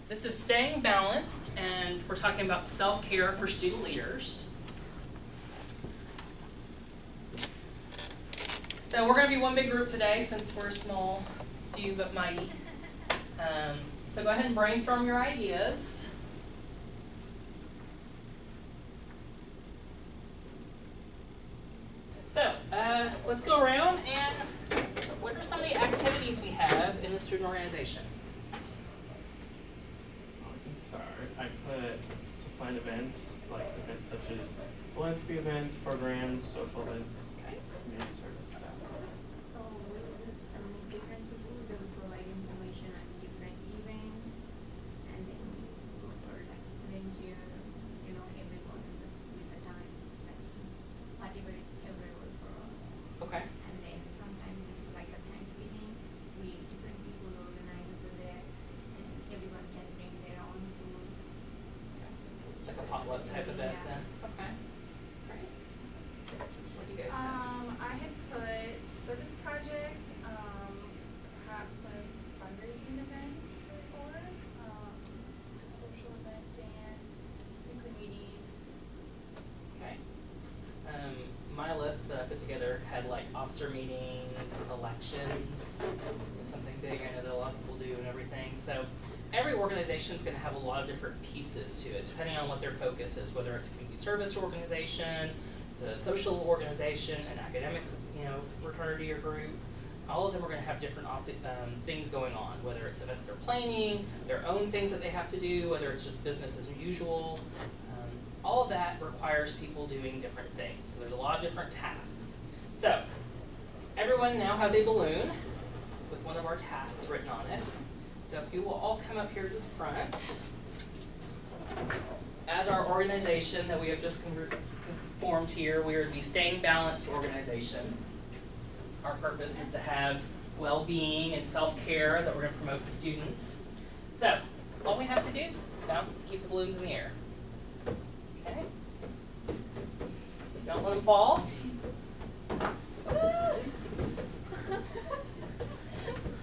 This is staying balanced, and we're talking about self-care for student leaders. So we're going to be one big group today since we're small, few but mighty. So go ahead and brainstorm your ideas. So let's go around and what are some of the activities we have in the student organization? I can start. I put to plan events, like events such as philanthropy events, programs, social events, Okay. community service stuff. So we will just meet different people, they will provide information on different events, and then we go for like volunteer, everyone with the times, like whatever is available for us. Okay. And then sometimes it's like a Thanksgiving, different people organize over there, and everyone can bring their own food. It's like a potluck type event Yeah. then. Okay. Great. What do you guys have? I had put service project, perhaps a fundraising event or a social event, dance, weekly meeting. Okay. My list that I put together had like officer meetings, elections, something big I know that a lot of people do and everything. So every organization is going to have a lot of different pieces to it, depending on what their focus is, whether it's a community service organization, it's a social organization, an academic, fraternity or group. All of them are going to have different things going on, whether it's events they're planning, their own things that they have to do, whether it's just business as usual. All of that requires people doing different things. So there's a lot of different tasks. So everyone now has a balloon with one of our tasks written on it. So if you will all come up here to the front. As our organization that we have just formed here, we are the Staying Balanced organization. Our purpose is to have well-being and self-care that we're going to promote to students. So all we have to do, bounce, keep the balloons in the air. Okay. Don't let them fall. The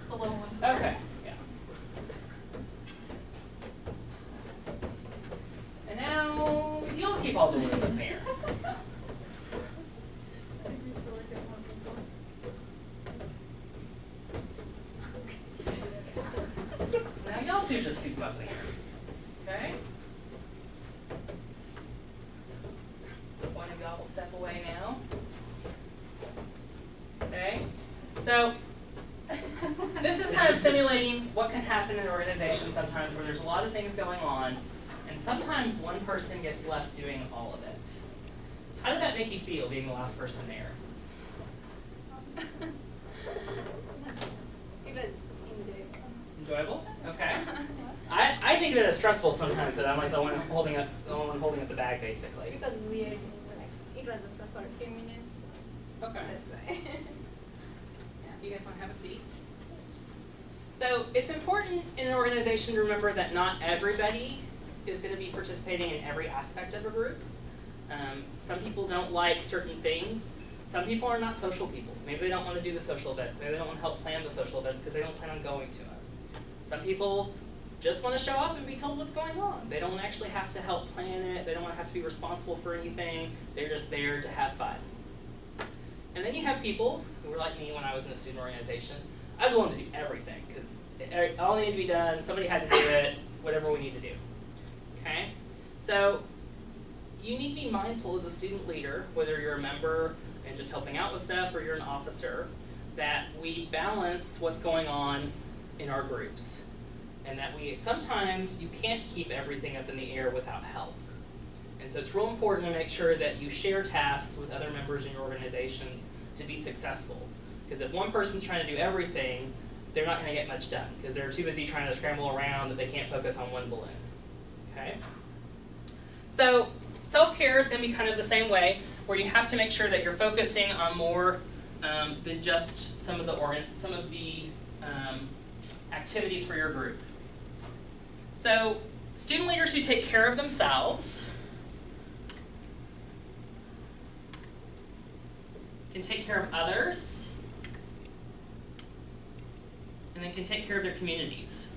little ones. Okay. Yeah. And now y'all keep all the balloons in the air. Now y'all two just keep them up in the air. Okay? One of y'all will step away now. Okay? So this is kind of simulating what can happen in an organization sometimes where there's a lot of things going on, and sometimes one person gets left doing all of it. How did that make you feel, being the last person there? It was enjoyable. Enjoyable? Okay. I think that it's stressful sometimes that I'm like the one holding up the bag, basically. Because we are it was also for a few minutes. Okay. That's why. Do you guys want to have a seat? So it's important in an organization to remember that not everybody is going to be participating in every aspect of a group. Some people don't like certain things. Some people are not social people. Maybe they don't want to do the social events. Maybe they don't want to help plan the social events because they don't plan on going to them. Some people just want to show up and be told what's going on. They don't actually have to help plan it. They don't want to have to be responsible for anything. They're just there to have fun. And then you have people who were like me when I was in a student organization. I was willing to do everything because all needed to be done, somebody had to do it, whatever we need to do. Okay? So you need to be mindful as a student leader, whether you're a member and just helping out with stuff or you're an officer, that we balance what's going on in our groups. And that sometimes you can't keep everything up in the air without help. And so it's real important to make sure that you share tasks with other members in your organizations to be successful. Because if one person's trying to do everything, they're not going to get much done because they're too busy trying to scramble around that they can't focus on one balloon. Okay? So self-care is going to be kind of the same way, where you have to make sure that you're focusing on more than just some of the activities for your group. So student leaders who take care of themselves can take care of others, and then can take care of their communities.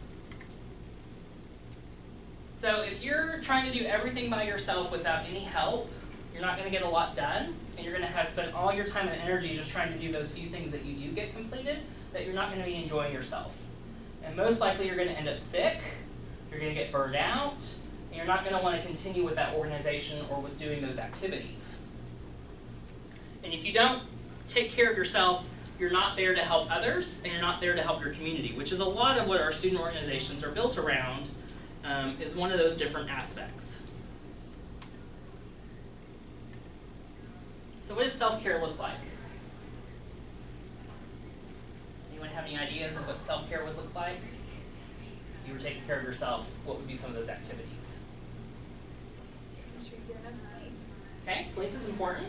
So if you're trying to do everything by yourself without any help, you're not going to get a lot done, and you're going to have spent all your time and energy just trying to do those few things that you do get completed, that you're not going to be enjoying yourself. And most likely you're going to end up sick, you're going to get burned out, and you're not going to want to continue with that organization or with doing those activities. And if you don't take care of yourself, you're not there to help others, and you're not there to help your community, which is a lot of what our student organizations are built around, is one of those different aspects. So what does self-care look like? Anyone have any ideas of what self-care would look like? If you were taking care of yourself, what would be some of those activities? Make sure you get enough sleep. Okay, sleep is important.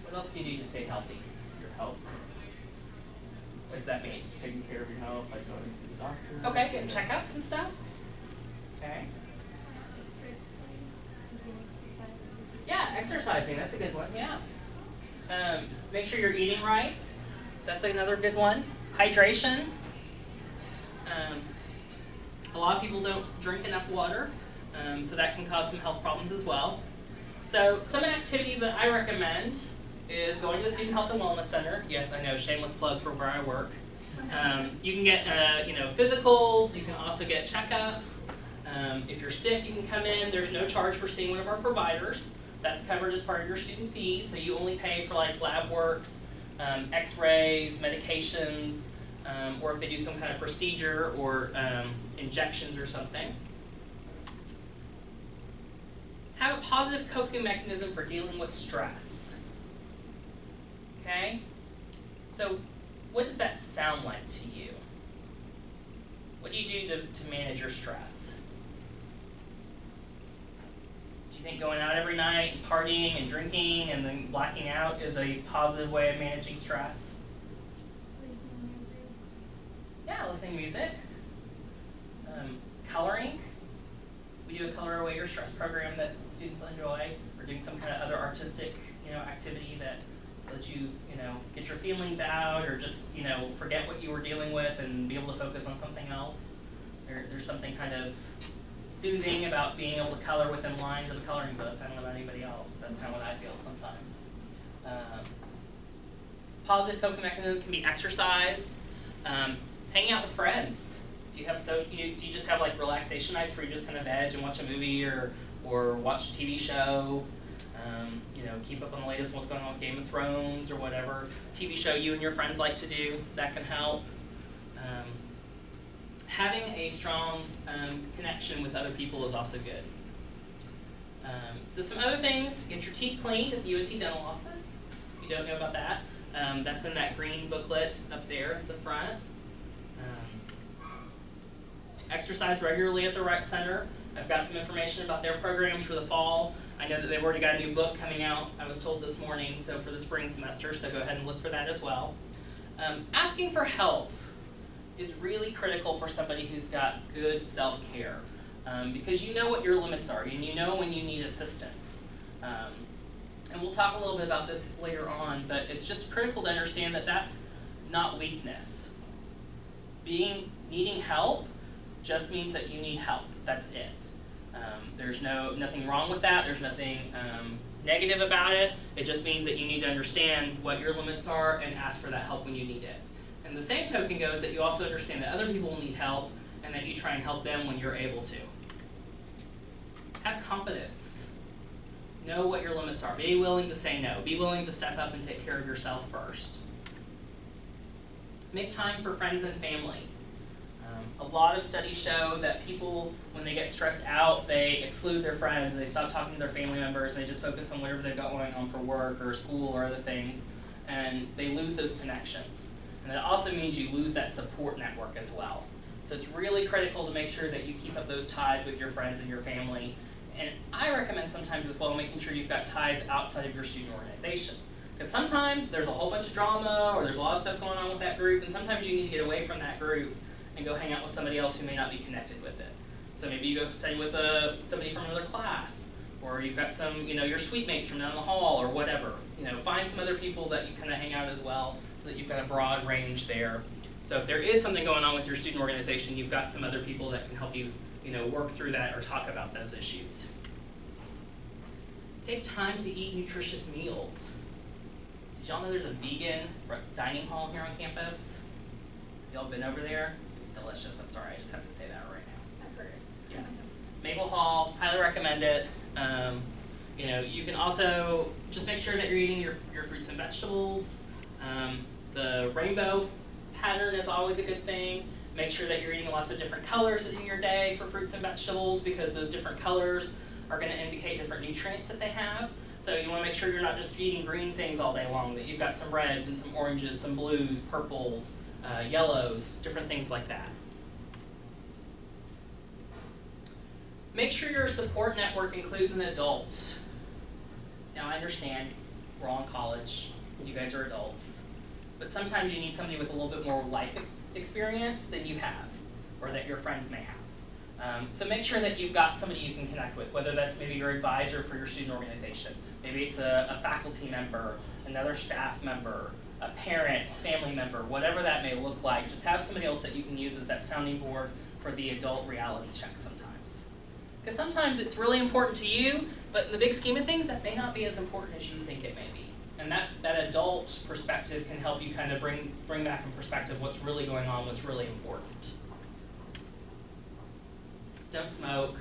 What else do you do to stay healthy? Your health, What does that mean? taking care of your health, like going to see the doctor. Okay, getting checkups and stuff. Okay. Stress-free, doing exercise. Yeah, exercising, that's a good one, yeah. Make sure you're eating right. That's another good one. Hydration. A lot of people don't drink enough water, so that can cause some health problems as well. So some activities that I recommend is going to the Student Health and Wellness Center. Yes, I know, shameless plug for where I work. You can get physicals, you can also get checkups. If you're sick, you can come in. There's no charge for seeing one of our providers. That's covered as part of your student fees, so you only pay for like lab works, x-rays, medications, or if they do some kind of procedure or injections or something. Have a positive coping mechanism for dealing with stress. Okay? So what does that sound like to you? What do you do to manage your stress? Do you think going out every night, and partying and drinking and then blacking out is a positive way of managing stress? Listening music. Yeah, listening to music. Coloring. We do a Color Away Your Stress program that students will enjoy, or doing some kind of other artistic, activity that lets you, get your feelings out, or just, forget what you were dealing with and be able to focus on something else. There's something kind of soothing about being able to color within lines of a coloring book. I don't know about anybody else, but that's kind of what I feel sometimes. Positive coping mechanism can be exercise, hanging out with friends. Do you have do you just have like relaxation nights where you just kind of veg and watch a movie or watch a TV show? Keep up on the latest what's going on with Game of Thrones or whatever TV show you and your friends like to do. That can help. Having a strong connection with other people is also good. So some other things: get your teeth cleaned at the UNT Dental office. If you don't know about that, that's in that green booklet up there at the front. Exercise regularly at the rec center. I've got some information about their programs for the fall. I know that they've already got a new book coming out, I was told this morning, so for the spring semester, so go ahead and look for that as well. Asking for help is really critical for somebody who's got good self-care, because you know what your limits are, and you know when you need assistance. And we'll talk a little bit about this later on, but it's just critical to understand that that's not weakness. Needing help just means that you need help. That's it. There's nothing wrong with that. There's nothing negative about it. It just means that you need to understand what your limits are and ask for that help when you need it. And the same token goes that you also understand that other people need help and that you try and help them when you're able to. Have confidence. Know what your limits are. Be willing to say no. Be willing to step up and take care of yourself first. Make time for friends and family. A lot of studies show that people, when they get stressed out, they exclude their friends, and they stop talking to their family members, and they just focus on whatever they've got going on for work or school or other things, and they lose those connections. And that also means you lose that support network as well. So it's really critical to make sure that you keep up those ties with your friends and your family. And I recommend sometimes as well making sure you've got ties outside of your student organization. Because sometimes there's a whole bunch of drama, or there's a lot of stuff going on with that group, and sometimes you need to get away from that group and go hang out with somebody else who may not be connected with it. So maybe you go study with somebody from another class, or you've got some, your suite mates from down the hall or whatever. Find some other people that you kind of hang out as well, so that you've got a broad range there So if there is something going on with your student organization, you've got some other people that can help you, work through that or talk about those issues. Take time to eat nutritious meals. Did y'all know there's a vegan dining hall here on campus? Y'all been over there? It's delicious. I'm sorry, I just have to say that right now. I've heard it. Yes. Maple Hall, highly recommend it. You can also just make sure that you're eating your fruits and vegetables. The rainbow pattern is always a good thing. Make sure that you're eating lots of different colors in your day for fruits and vegetables, because those different colors are going to indicate different nutrients that they have. So you want to make sure you're not just eating green things all day long, that you've got some reds and some oranges, some blues, purples, yellows, different things like that. Make sure your support network includes an adult. Now I understand we're all in college, you guys are adults, but sometimes you need somebody with a little bit more life experience than you have, or that your friends may have. So make sure that you've got somebody you can connect with, whether that's maybe your advisor for your student organization, maybe it's a faculty member, another staff member, a parent, family member, whatever that may look like. Just have somebody else that you can use as that sounding board for the adult reality check sometimes. Because sometimes it's really important to you, but in the big scheme of things, that may not be as important as you think it may be. And that adult perspective can help you kind of bring back in perspective what's really going on, what's really important. Don't smoke.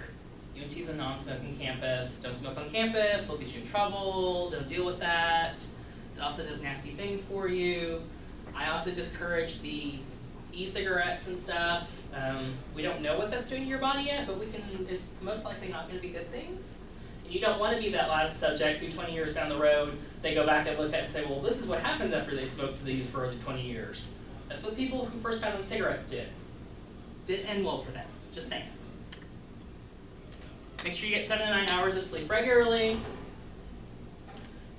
UNT's a non-smoking campus. Don't smoke on campus, it'll get you in trouble. Don't deal with that. It also does nasty things for you. I also discourage the e-cigarettes and stuff. We don't know what that's doing to your body yet, but it's most likely not going to be good things. And you don't want to be that last subject who 20 years down the road, they go back and look at it and say, well, this is what happens after they smoked these for 20 years. That's what people who first got on cigarettes did. Didn't end well for them, just saying. Make sure you get 7 to 9 hours of sleep regularly.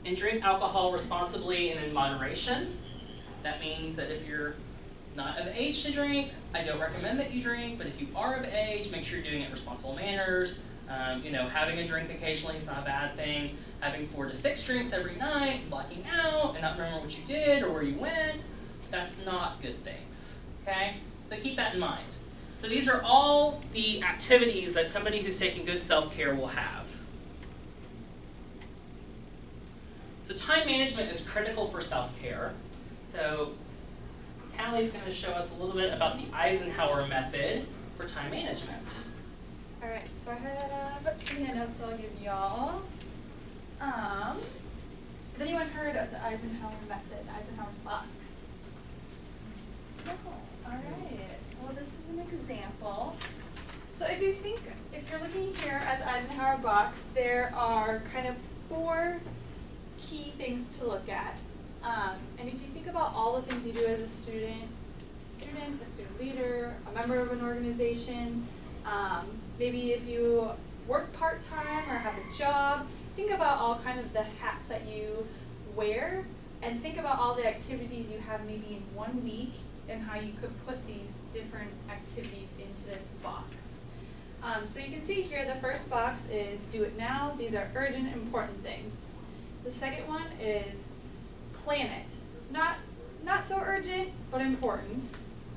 And drink alcohol responsibly and in moderation. That means that if you're not of age to drink, I don't recommend that you drink, but if you are of age, make sure you're doing it in responsible manners. Having a drink occasionally is not a bad thing. Having 4 to 6 drinks every night, blacking out, and not remembering what you did or where you went, that's not good things, okay? So keep that in mind. So these are all the activities that somebody who's taking good self-care will have. So time management is critical for self-care. So Callie's going to show us a little bit about the Eisenhower method for time management. All right, so I have some handouts I'll give y'all. Has anyone heard of the Eisenhower method, Eisenhower box? No. All right. Well, this is an example. So if you're looking here at the Eisenhower box, there are kind of 4 key things to look at. And if you think about all the things you do as a student, a student leader, a member of an organization, maybe if you work part-time or have a job, think about all kind of the hats that you wear, and think about all the activities you have maybe in 1 week and how you could put these different activities into this box. So you can see here the first box is do it now. These are urgent, important things. The second one is plan it. Not so urgent, but important.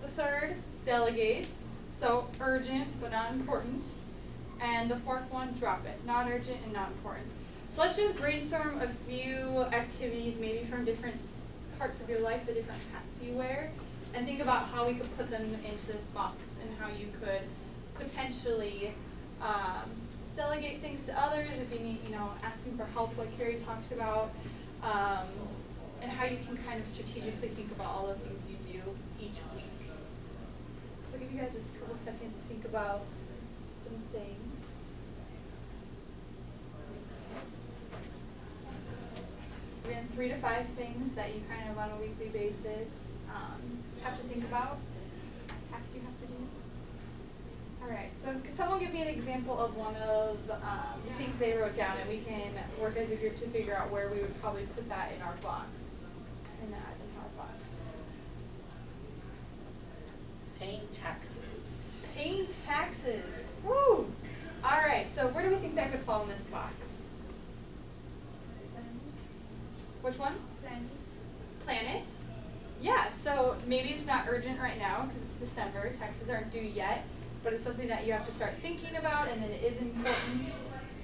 The third, delegate. So urgent, but not important. And the fourth one, drop it. Not urgent and not important. So let's just brainstorm a few activities, maybe from different parts of your life, the different hats you wear, and think about how we could put them into this box and how you could potentially delegate things to others if you need, asking for help like Carrie talked about, and how you can kind of strategically think about all the things you do each week. So I'll give you guys just a couple seconds to think about some things. Again, 3 to 5 things that you kind of on a weekly basis have to think about, tasks you have to do. All right, so could someone give me an example of one of the things they wrote down, and we can work as a group to figure out where we would probably put that in our box, in the Eisenhower box. Paying taxes. Paying taxes, woo! All right, so where do we think that could fall in this box? Which one? Plan it. Yeah, so maybe it's not urgent right now because it's December, taxes aren't due yet, but it's something that you have to start thinking about and it is important.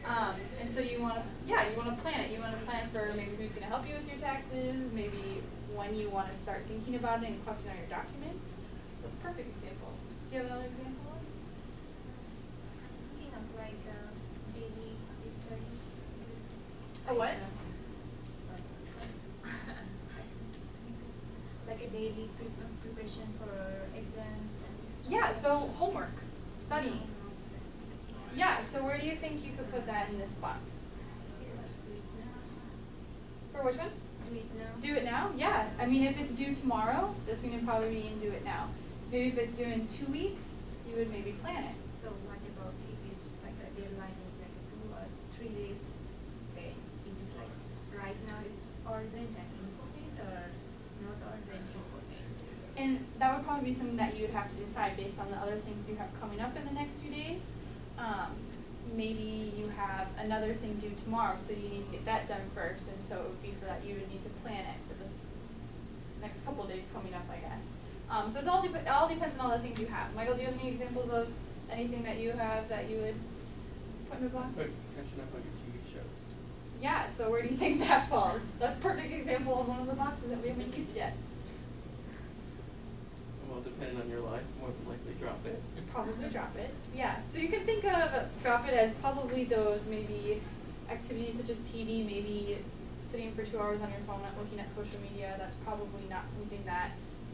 And so you want to plan it. You want to plan for maybe who's going to help you with your taxes, maybe when you want to start thinking about it and collecting all your documents. That's a perfect example. Do you have another example? We have like a daily history. A what? Like a daily preparation for exams and stuff. Yeah, so homework, studying. Yeah, so where do you think you could put that in this box? For which one? Do it now. Do it now? Yeah. I mean, if it's due tomorrow, that's going to probably mean do it now. Maybe if it's due in 2 weeks, you would maybe plan it. So what about if it's like a deadline is like 2 or 3 days? Okay, is it like right now it's urgent and important or not urgent important? And that would probably be something that you would have to decide based on the other things you have coming up in the next few days. Maybe you have another thing due tomorrow, so you need to get that done first, and so it would be for that you would need to plan it for the next couple of days coming up, I guess. So it all depends on all the things you have. Michael, do you have any examples of anything that you have that you would put in the box? But catching up on your TV shows. Yeah, so where do you think that falls? That's a perfect example of one of the boxes that we haven't used yet. Well, depending on your life, more than likely drop it. Probably drop it. Yeah. So you can think of drop it as probably those maybe activities such as TV, maybe sitting for 2 hours on your phone looking at social media. That's probably not something that,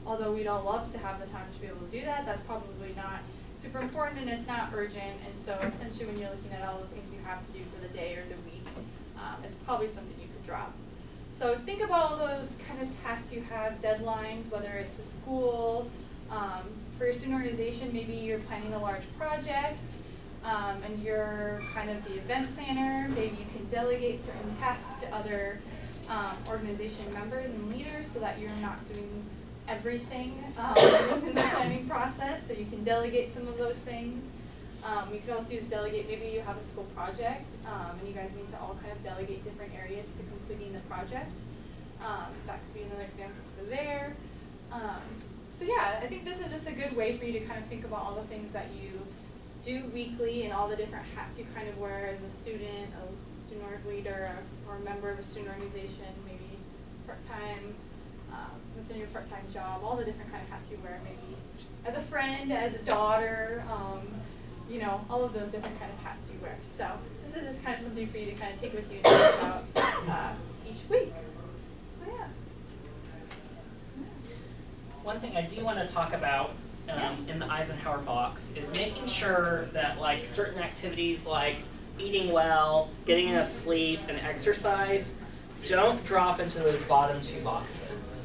although we'd all love to have the time to be able to do that, that's probably not super important and it's not urgent. And so essentially when you're looking at all the things you have to do for the day or the week, it's probably something you could drop. So think about all those kind of tasks you have, deadlines, whether it's with school. For your student organization, maybe you're planning a large project and you're kind of the event planner. Maybe you can delegate certain tasks to other organization members and leaders so that you're not doing everything within the planning process. So you can delegate some of those things. You could also use delegate. Maybe you have a school project and you guys need to all kind of delegate different areas to completing the project. That could be another example for there. So yeah, I think this is just a good way for you to kind of think about all the things that you do weekly and all the different hats you kind of wear as a student org leader, or a member of a student organization, maybe part-time, within your part-time job, all the different kind of hats you wear, maybe as a friend, as a daughter, you know, all of those different kind of hats you wear. So this is just kind of something for you to kind of take with you and think about each week. So yeah. One thing I do want to talk about in the Eisenhower box is making sure that like certain activities like eating well, getting enough sleep, and exercise don't drop into those bottom 2 boxes.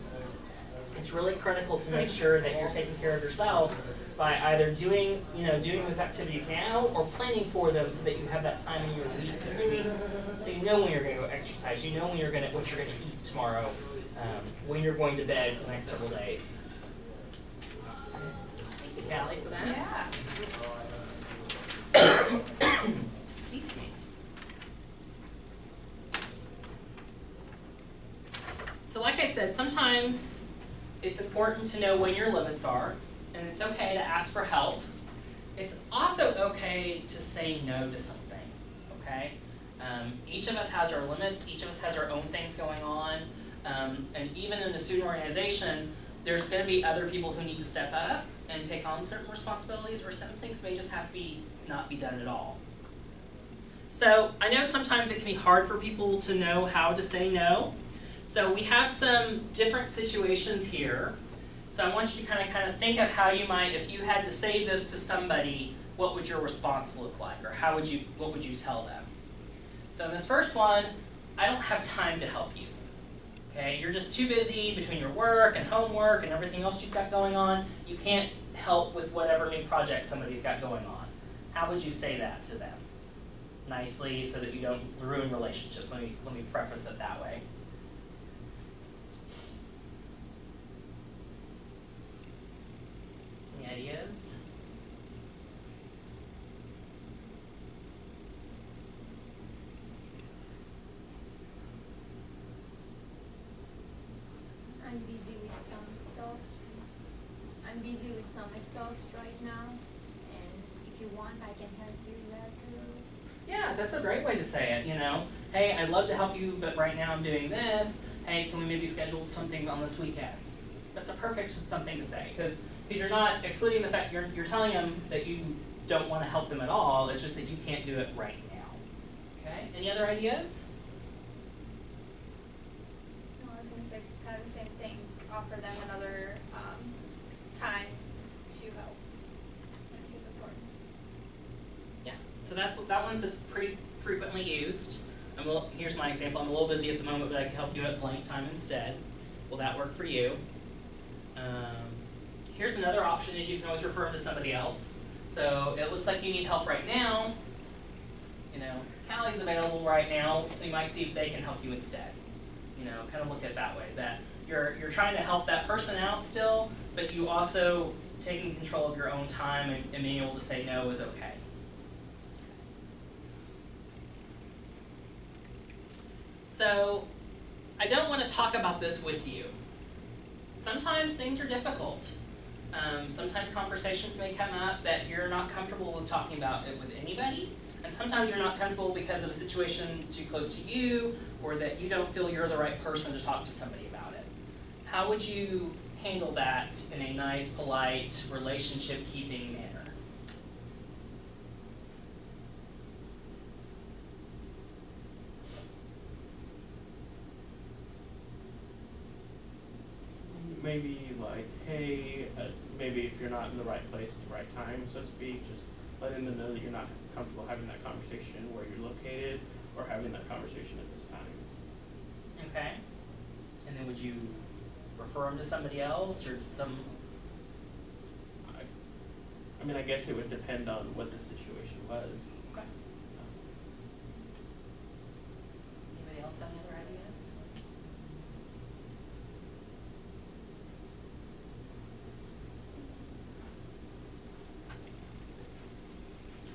It's really critical to make sure that you're taking care of yourself by either doing those activities now or planning for them so that you have that time in your week each week. So you know when you're going to go exercise, you know what you're going to eat tomorrow, when you're going to bed for the next several days. Thank you, Callie, for that. Yeah. Excuse me. So like I said, sometimes it's important to know when your limits are, and it's okay to ask for help. It's also okay to say no to something, okay? Each of us has our limits, each of us has our own things going on, and even in a student organization, there's going to be other people who need to step up and take on certain responsibilities, or some things may just have to not be done at all. So I know sometimes it can be hard for people to know how to say no. So we have some different situations here. So I want you to kind of think of how you might, if you had to say this to somebody, what would your response look like, or what would you tell them? So in this first one, I don't have time to help you. Okay, you're just too busy between your work and homework and everything else you've got going on. You can't help with whatever new project somebody's got going on. How would you say that to them? Nicely, so that you don't ruin relationships. Let me preface it that way. Any ideas? I'm busy with some context right now, and if you want, I can help you later. Yeah, that's a great way to say it, you know. Hey, I'd love to help you, but right now I'm doing this. Hey, can we maybe schedule something on this weekend? That's a perfect something to say, because you're not excluding the fact, you're telling them that you don't want to help them at all, it's just that you can't do it right now. Okay, any other ideas? No, I was gonna say kind of the same thing, offer them another time to help. I think is important. Yeah, so that one's that's pretty frequently used. Here's my example, I'm a little busy at the moment, but I can help you at blank time instead. Will that work for you? Here's another option, is you can always refer them to somebody else. So it looks like you need help right now. You know, Callie's available right now, so you might see if they can help you instead. You know, kind of look at it that way, that you're trying to help that person out still, but you also taking control of your own time and being able to say no is okay. So I don't want to talk about this with you. Sometimes things are difficult. Sometimes conversations may come up that you're not comfortable with talking about it with anybody, and sometimes you're not comfortable because of a situation's too close to you, or that you don't feel you're the right person to talk to somebody about it. How would you handle that in a nice, polite, relationship-keeping manner? Maybe like, hey, maybe if you're not in the right place at the right time, so to speak, just letting them know that you're not comfortable having that conversation where you're located or having that conversation at this time. Okay. And then would you refer them to somebody else or some? I mean, I guess it would depend on what the situation was. Okay. Anybody else have any other ideas?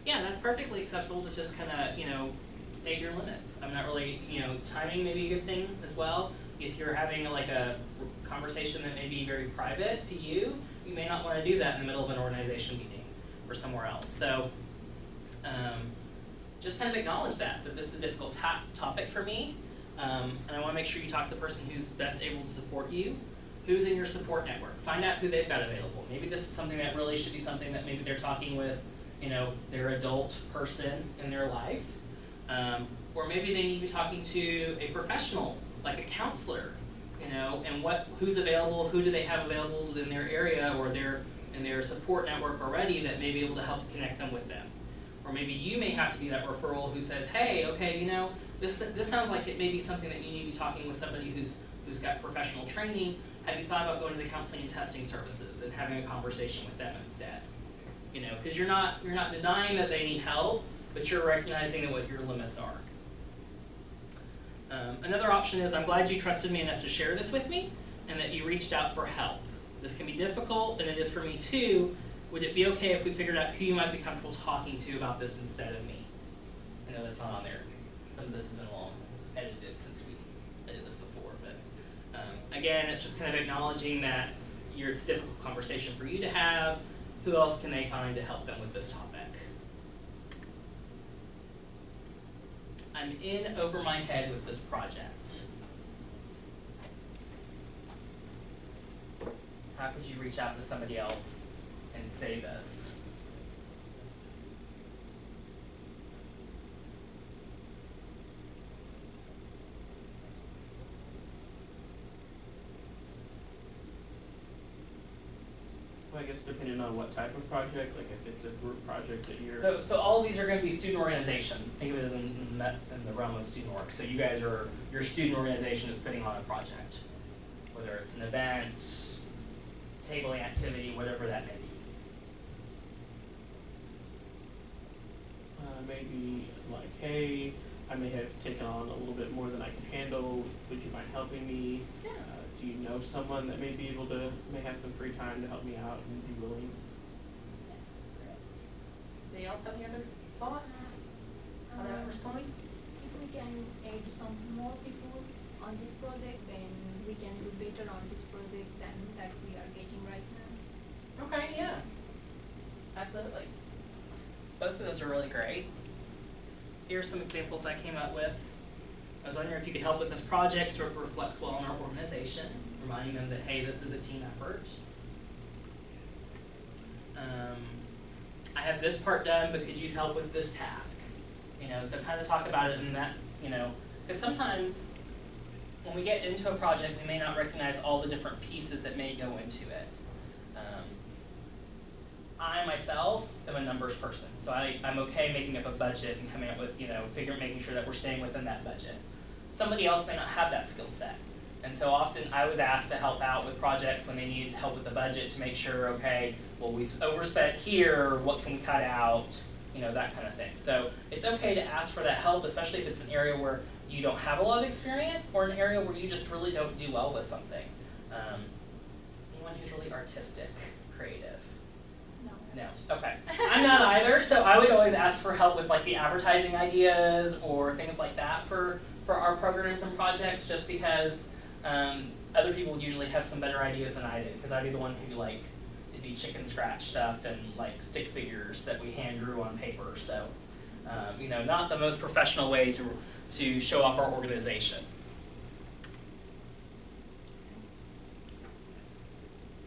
Yeah, that's perfectly acceptable to just kind of, you know, state your limits. I'm not really, you know, timing may be a good thing as well. If you're having like a conversation that may be very private to you, you may not want to do that in the middle of an organization meeting or somewhere else. So just kind of acknowledge that this is a difficult topic for me. And I want to make sure you talk to the person who's best able to support you, who's in your support network. Find out who they've got available. Maybe this is something that really should be something that maybe they're talking with, you know, their adult person in their life. Or maybe they need to be talking to a professional, like a counselor, you know, and who's available, who do they have available in their area or in their support network already that may be able to help connect them with them. Or maybe you may have to be that referral who says, hey, okay, you know, this sounds like it may be something that you need to be talking with somebody who's got professional training. Have you thought about going to the counseling and testing services and having a conversation with them instead? You know, because you're not denying that they need help, but you're recognizing what your limits are. Another option is, I'm glad you trusted me enough to share this with me and that you reached out for help. This can be difficult, and it is for me too. Would it be okay if we figured out who you might be comfortable talking to about this instead of me? I know that's not on there. Some of this has been long edited since I did this before, but again, it's just kind of acknowledging that it's a difficult conversation for you to have. Who else can they find to help them with this topic? I'm in over my head with this project. How could you reach out to somebody else and say this? Well, I guess depending on what type of project, like if it's a group project that you're... So all of these are going to be student organizations. Think of it as in the realm of student org. So you guys your student organization is putting on a project. Whether it's an event, tabling activity, whatever that may be. Maybe like, hey, I may have taken on a little bit more than I can handle. Would you mind helping me? Yeah. Do you know someone that may have some free time to help me out and be willing? Anybody else have any other thoughts on that responding? If we can add some more people on this project, then we can do better on this project than that we are getting right now. Okay, yeah. Absolutely. Both of those are really great. Here's some examples I came up with. I was wondering if you could help with this project so it reflects well on our organization, reminding them that, hey, this is a team effort. I have this part done, but could use help with this task. So kind of talk about it in that, because sometimes when we get into a project, we may not recognize all the different pieces that may go into it. I myself am a numbers person, so I'm okay making up a budget and coming up with, making sure that we're staying within that budget. Somebody else may not have that skill set. And so often I was asked to help out with projects when they needed help with the budget to make sure, okay, well, we overspent here, what can we cut out, that kind of thing. So it's okay to ask for that help, especially if it's an area where you don't have a lot of experience or an area where you just really don't do well with something. Anyone who's really artistic, creative? No, okay. I'm not either, so I would always ask for help with like the advertising ideas or things like that for our programs and projects, just because other people would usually have some better ideas than I did, because I'd be the one who it'd be chicken scratch stuff and like stick figures that we hand drew on paper. So, not the most professional way to show off our organization.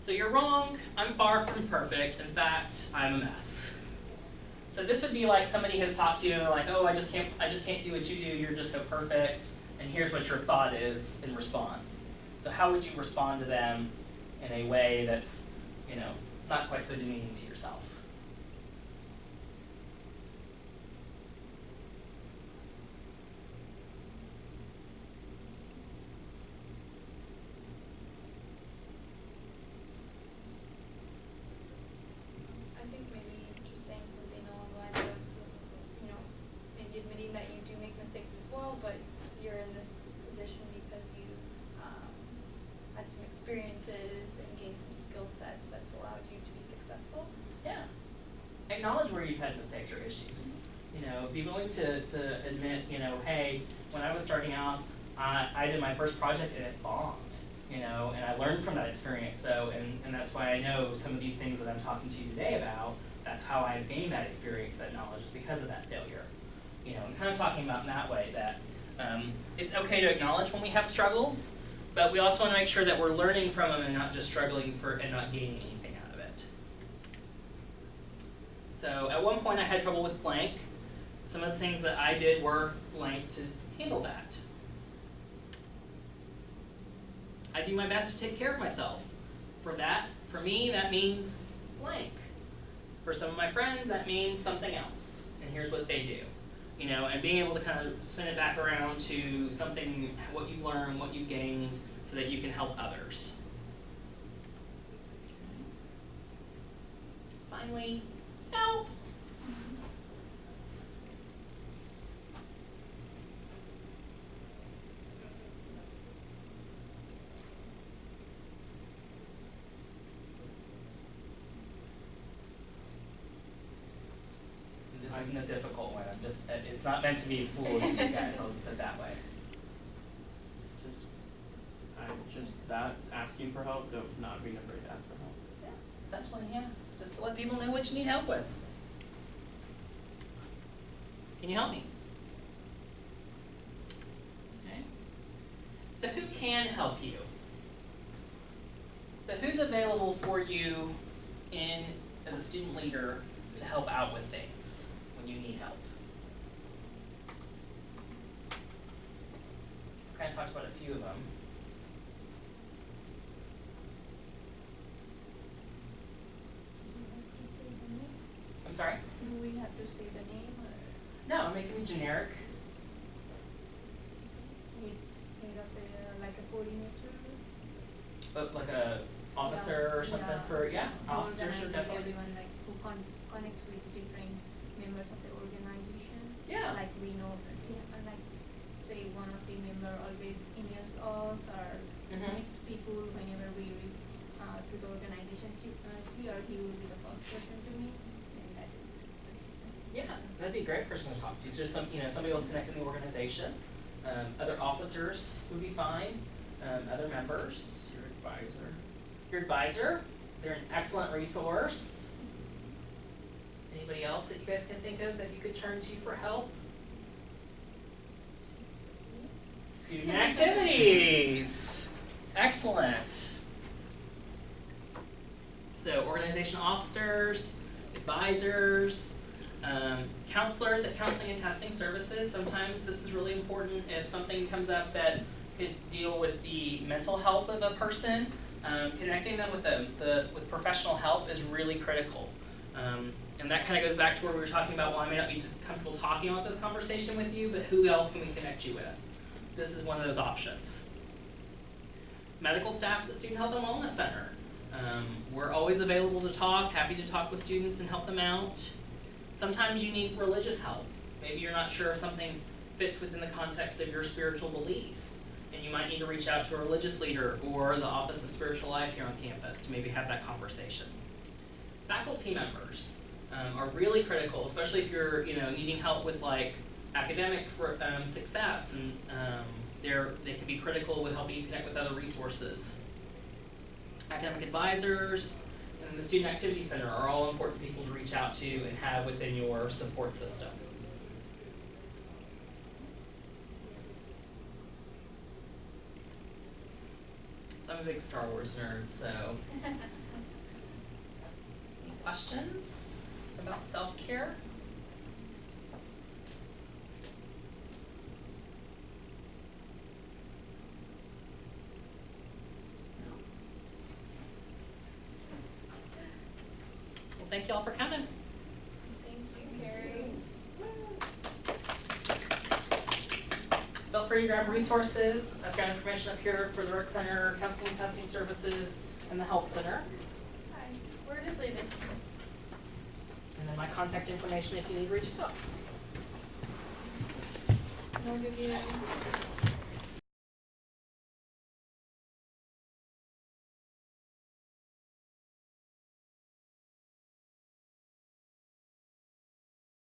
So you're wrong, I'm far from perfect. In fact, I'm a mess. So this would be like somebody has talked to you and they're like, oh, I just can't do what you do, you're just so perfect, and here's what your thought is in response. So how would you respond to them in a way that's, not quite so demeaning to yourself? I think maybe just saying something along the lines of, maybe admitting that you do make mistakes as well, but you're in this position because you've had some experiences and gained some skill sets that's allowed you to be successful. Yeah. Acknowledge where you've had mistakes or issues. Be willing to admit, hey, when I was starting out, I did my first project and it bombed. And I learned from that experience, though, and that's why I know some of these things that I'm talking to you today about. That's how I gained that experience, that knowledge, is because of that failure. And kind of talking about in that way that it's okay to acknowledge when we have struggles, but we also want to make sure that we're learning from them and not just struggling and not gaining anything out of it. So at one point I had trouble with blank. Some of the things that I did were blank to handle that. I do my best to take care of myself. For me, that means blank. For some of my friends, that means something else. And here's what they do. And being able to kind of spin it back around to something, what you've learned, what you've gained, so that you can help others. Finally, help. This isn't a difficult one. It's not meant to be fool of you guys. I'll just put it that way. Just that, asking for help, not being afraid to ask for help. Yeah, essentially, yeah. Just to let people know what you need help with. Can you help me? Okay. So who can help you? So who's available for you as a student leader to help out with things when you need help? Kind of talked about a few of them. I'm sorry? Do we have to say the name or No, make them generic. head of the, like a coordinator? But like a officer or something for, officers are Organizing definitely. everyone like who connects with different members of the organization. Yeah. Like we know, like say one of the member always emails us or connects people whenever we reach to the organization. She or he will be the first person to meet. And that will be Yeah, that'd be a great person to talk to. So somebody else connected in the organization. Other officers would be fine. Other members. Your advisor. Your advisor, they're an excellent resource. Anybody else that you guys can think of that you could turn to for help? Student activities. Excellent. So organization officers, advisors, counselors at counseling and testing services. Sometimes this is really important if something comes up that could deal with the mental health of a person. Connecting them with professional help is really critical. And that kind of goes back to where we were talking about, well, I may not be comfortable talking about this conversation with you, but who else can we connect you with? This is one of those options. Medical staff at the Student Health and Wellness Center. We're always available to talk, happy to talk with students and help them out. Sometimes you need religious help. Maybe you're not sure if something fits within the context of your spiritual beliefs, and you might need to reach out to a religious leader or the Office of Spiritual Life here on campus to maybe have that conversation. Faculty members are really critical, especially if you're needing help with like academic success, and they can be critical with helping you connect with other resources. Academic advisors and the Student Activity Center are all important people to reach out to and have within your support system. So I'm a big Star Wars nerd, so any questions about self-care? Well, thank you all for coming. Thank you, Carrie. Feel free to grab resources. I've got information up here for the Rec Center, Counseling and Testing Services, and the Health Center. Hi, we're just leaving. And then my contact information if you need to reach out. I'll give you